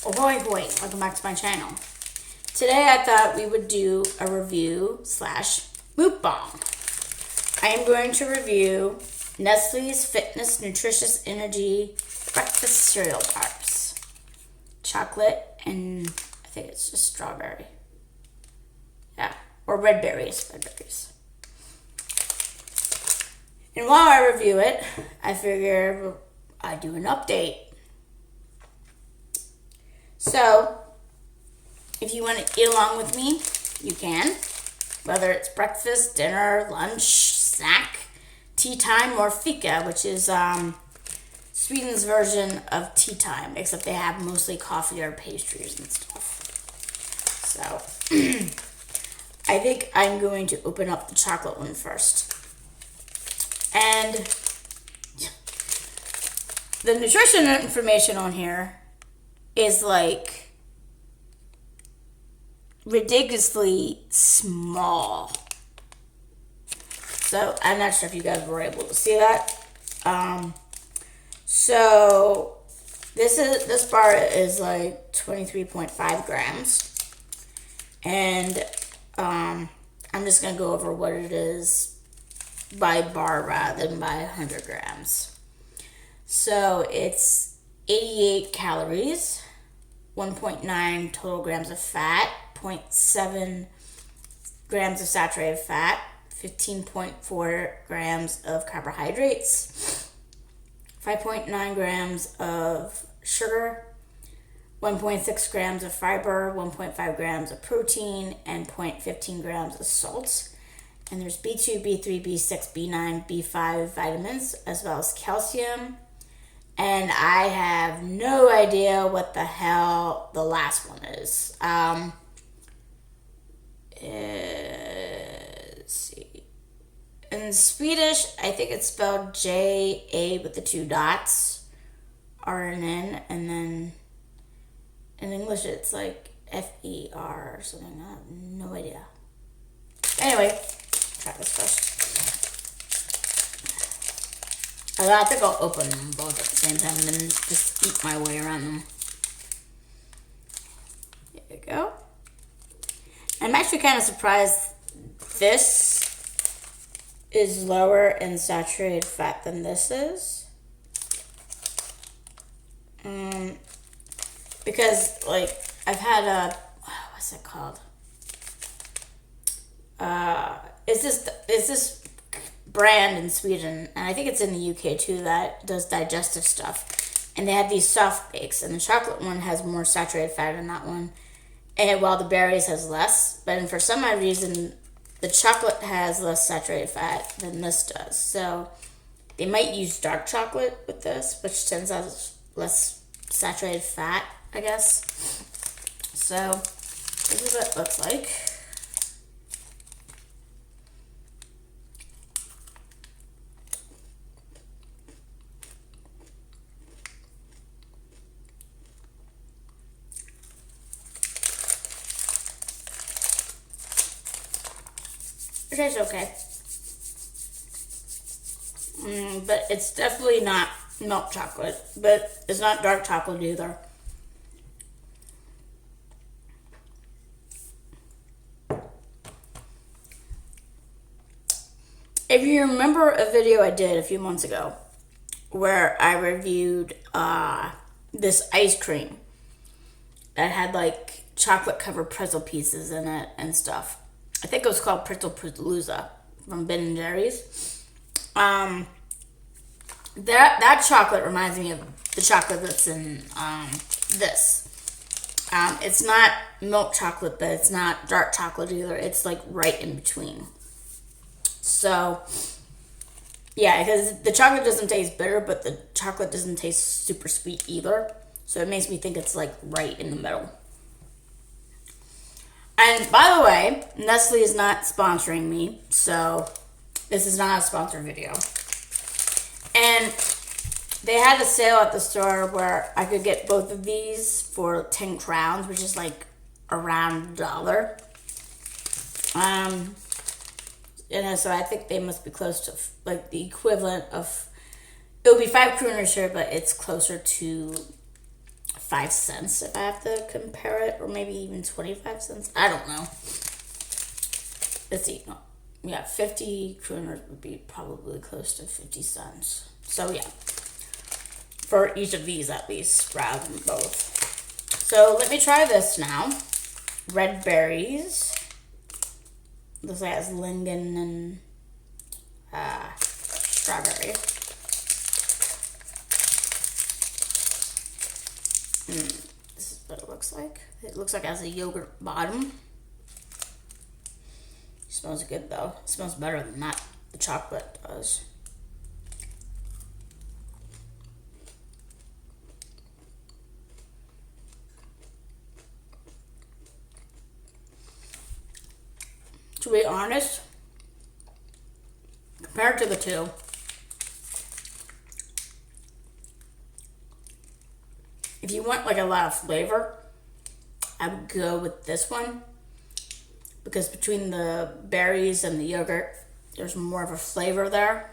Ahoy hoy, welcome back to my channel. Today I thought we would do a review slash mukbang. I am going to review Nestle's Fitness Nutritious Energy Breakfast Cereal Bars. Chocolate and I think it's just strawberry. Yeah, or red berries. And while I review it, I figure I'd do an update. So, if you want to eat along with me, you can. Whether it's breakfast, dinner, lunch, snack, tea time, or fika, which is Sweden's version of tea time, except they have mostly coffee or pastries and stuff. So, I think I'm going to open up the chocolate one first. And the nutrition information on here is like ridiculously small. So I'm not sure if you guys were able to see that. So this bar is like 23.5 grams. And I'm just gonna go over what it is by bar rather than by 100 grams. So it's 88 calories, 1.9 total grams of fat, 0.7 grams of saturated fat, 15.4 grams of carbohydrates, 5.9 grams of sugar, 1.6 grams of fiber, 1.5 grams of protein, and 0.15 grams of salt. And there's B2, B3, B6, B9, B5 vitamins, as well as calcium. And I have no idea what the hell the last one is. Let's see. In Swedish, I think it's spelled J-A with the 2 dots, R-N-N, and then in English it's like F-E-R or something. I have no idea. Anyway, try this first. I think I'll open them both at the same time and then just eat my way around them. There we go. I'm actually kind of surprised this is lower in saturated fat than this is. Because, like, I've had a, what's it called? It's this brand in Sweden, and I think it's in the UK too, that does digestive stuff. And they have these soft bakes, and the chocolate one has more saturated fat in that one, and while the berries has less. But for some odd reason, the chocolate has less saturated fat than this does. So they might use dark chocolate with this, which tends to have less saturated fat, I guess. So this is what it looks like. It tastes okay. But it's definitely not milk chocolate. But it's not dark chocolate either. If you remember a video I did a few months ago where I reviewed this ice cream that had like chocolate covered pretzel pieces in it and stuff. I think it was called Pretzel Palooza from Ben & Jerry's. That chocolate reminds me of the chocolate that's in this. It's not milk chocolate, but it's not dark chocolate either. It's like right in between. So, yeah, because the chocolate doesn't taste bitter, but the chocolate doesn't taste super sweet either. So it makes me think it's like right in the middle. And by the way, Nestle is not sponsoring me, so this is not a sponsored video. And they had a sale at the store where I could get both of these for 10 crowns, which is like around $1. And so I think they must be close to like the equivalent of, it would be 5 kroners here, but it's closer to 5 cents if I have to compare it, or maybe even 25 cents. I don't know. Let's see. Yeah, 50 kroners would be probably close to 50 cents. So yeah, for each of these at least, rather than both. So let me try this now. Red berries. Looks like it has linden and strawberry. This is what it looks like. It looks like it has a yogurt bottom. Smells good though. It smells better than that the chocolate does. To be honest, compared to the two, if you want like a lot of flavor, I would go with this one. Because between the berries and the yogurt, there's more of a flavor there.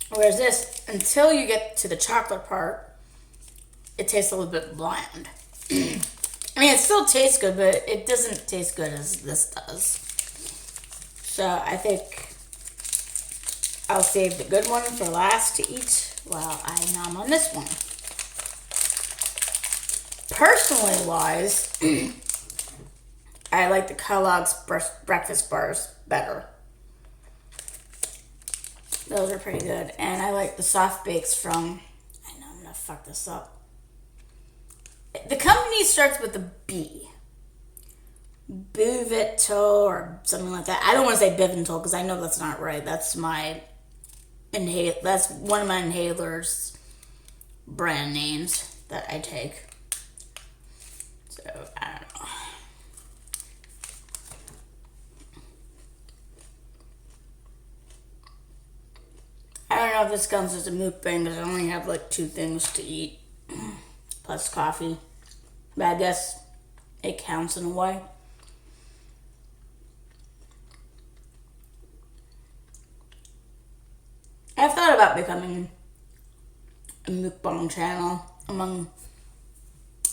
Whereas this, until you get to the chocolate part, it tastes a little bit bland. I mean, it still tastes good, but it doesn't taste good as this does. So I think I'll save the good one for last to eat while I nom on this one. Personally wise, I like the Kellogg's Breakfast Bars better. Those are pretty good. And I like the soft bakes from, I know I'm gonna fuck this up. The company starts with a B. Buvito or something like that. I don't want to say Bivental because I know that's not right. That's my that's one of my inhalers brand names that I take. So I don't know. I don't know if this counts as a mukbang because I only have like 2 things to eat plus coffee. But I guess it counts in a way. I've thought about becoming a mukbang channel, among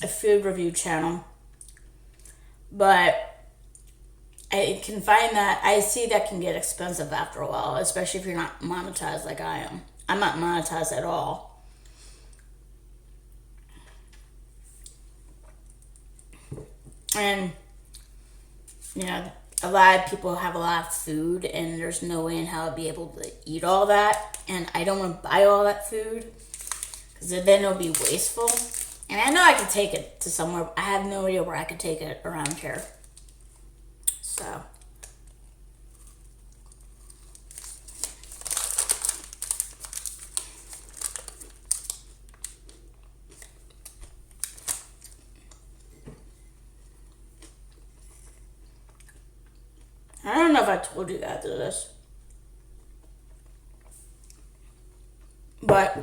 a food review channel. But I can find that, I see that can get expensive after a while, especially if you're not monetized like I am. I'm not monetized at all. And, you know, a lot of people have a lot of food and there's no way in hell I'd be able to eat all that. And I don't want to buy all that food because then it'll be wasteful. And I know I could take it to somewhere. I have no idea where I could take it around here. So. I don't know if I told you guys this. But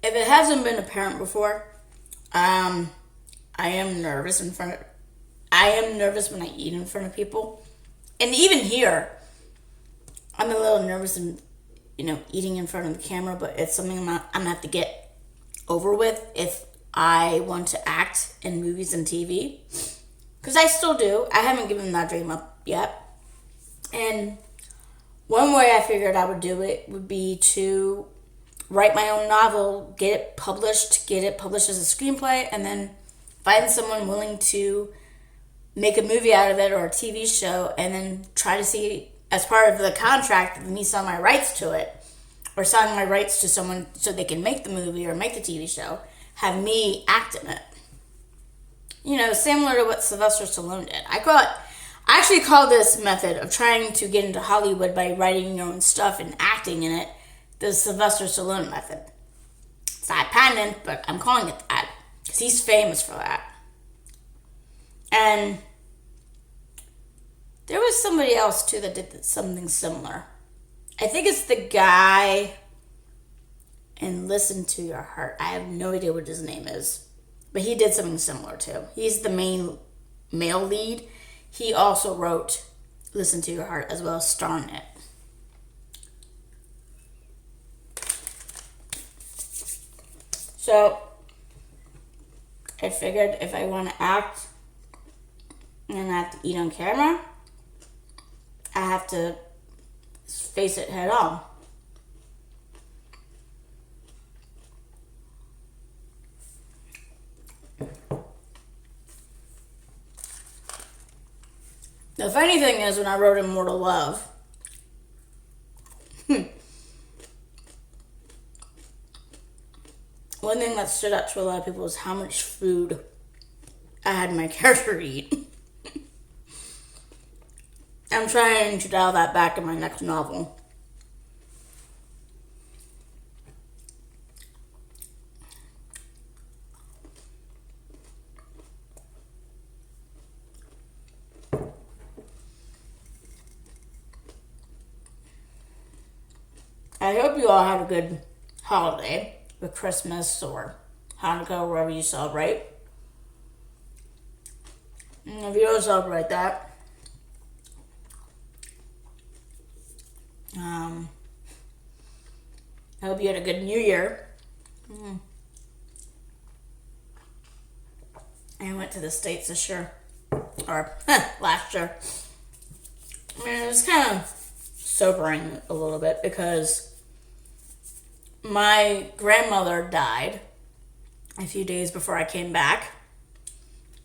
if it hasn't been apparent before, I am nervous I am nervous when I eat in front of people. And even here, I'm a little nervous in, eating in front of the camera, but it's something I'm gonna have to get over with if I want to act in movies and TV. Because I still do. I haven't given that dream up yet. And one way I figured I would do it would be to write my own novel, get it published as a screenplay, and then find someone willing to make a movie out of it or a TV show, and then try to see, as part of the contract, me selling my rights to it, or selling my rights to someone so they can make the movie or make the TV show, have me act in it. Similar to what Sylvester Stallone did. I actually call this method of trying to get into Hollywood by writing your own stuff and acting in it the Sylvester Stallone method. It's not patented, but I'm calling it that because he's famous for that. And there was somebody else too that did something similar. I think it's the guy in Listen to Your Heart. I have no idea what his name is. But he did something similar too. He's the main male lead. He also wrote listen to your heart as well as starring it. So I figured if I want to act and I have to eat on camera, I have to face it head on. The funny thing is, when I wrote Immortal Love, one thing that stood out to a lot of people was how much food I had my character eat. I'm trying to dial that back in my next novel. I hope you all had a good holiday with Christmas or Hanukkah, wherever you celebrate. And if you don't celebrate that, I hope you had a good New Year. I went to the States this year, or last year. I mean, it was kind of sobering a little bit because my grandmother died a few days before I came back.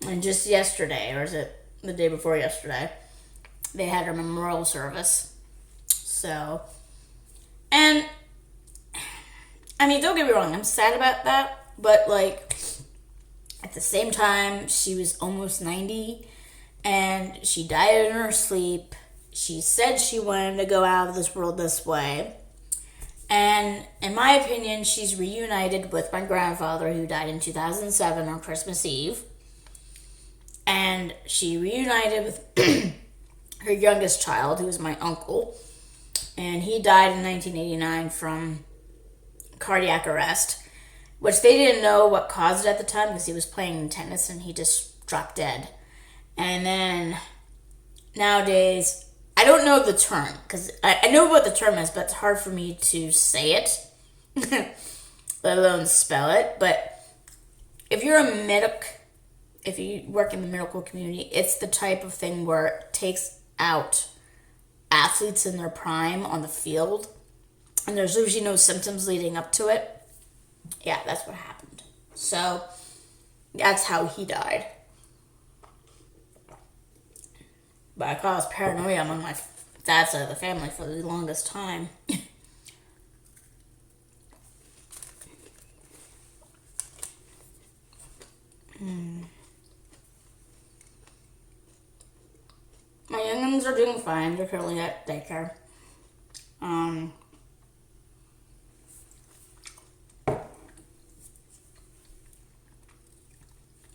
And just yesterday, or is it the day before yesterday, they had her memorial service. So, and I mean, don't get me wrong, I'm sad about that, but like at the same time, she was almost 90 and she died in her sleep. She said she wanted to go out of this world this way. And in my opinion, she's reunited with my grandfather who died in 2007 on Christmas Eve. And she reunited with her youngest child, who was my uncle. And he died in 1989 from cardiac arrest, which they didn't know what caused it at the time because he was playing tennis and he just dropped dead. And then nowadays, I don't know the term because I know what the term is, but it's hard for me to say it, let alone spell it. But if you're a medic, if you work in the medical community, it's the type of thing where it takes out athletes in their prime on the field, and there's usually no symptoms leading up to it. Yeah, that's what happened. So that's how he died. But I caused paranoia among my dad's side of the family for the longest time. My youngins are doing fine. They're currently at daycare.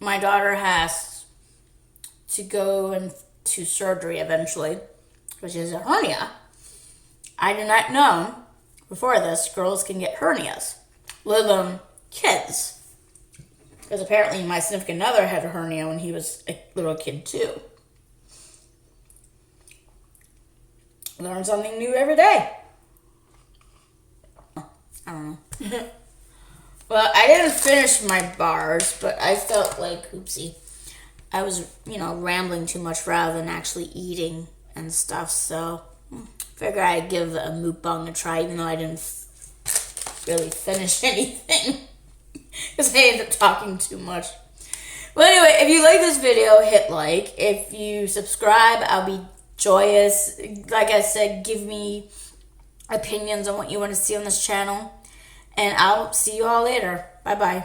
My daughter has to go into surgery eventually because she has a hernia. I did not know before this girls can get hernias, let alone kids. Because apparently my significant other had a hernia when he was a little kid too. Learn something new every day. I don't know. Well, I didn't finish my bars, but I felt like, oopsie, I was, rambling too much rather than actually eating and stuff. So, figure I'd give a mukbang a try, even though I didn't really finish anything. Because I ended up talking too much. Well, anyway, if you like this video, hit like. If you subscribe, I'll be joyous. Like I said, give me opinions on what you want to see on this channel. And I'll see you all later. Bye-bye.